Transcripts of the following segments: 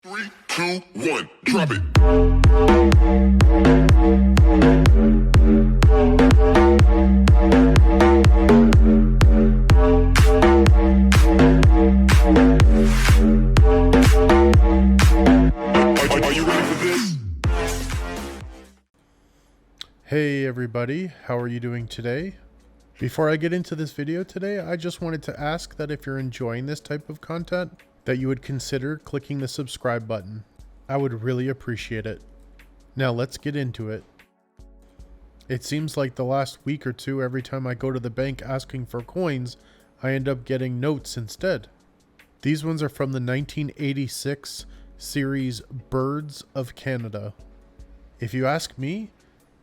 Three, two, one, drop it. Are you ready for this? Hey everybody, how are you doing today? Before I get into this video today, I just wanted to ask that if you're enjoying this type of content, that you would consider clicking the subscribe button. I would really appreciate it. Now let's get into it. It seems like the last week or two, every time I go to the bank asking for coins, I end up getting notes instead. These ones are from the 1986 series Birds of Canada. If you ask me,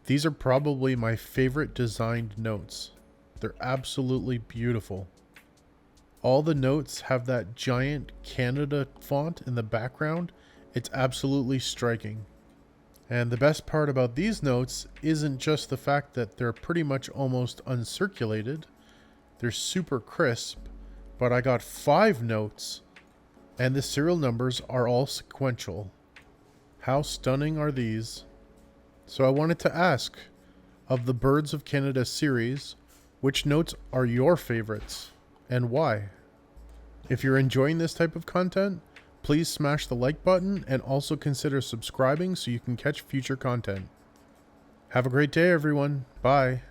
these are probably my favorite designed notes. They're absolutely beautiful. All the notes have that giant Canada font in the background. It's absolutely striking. And the best part about these notes isn't just the fact that they're pretty much almost uncirculated. They're super crisp, but I got 5 notes, and the serial numbers are all sequential. How stunning are these? So I wanted to ask, of the Birds of Canada series, which notes are your favorites and why? If you're enjoying this type of content, please smash the like button and also consider subscribing so you can catch future content. Have a great day, everyone. Bye.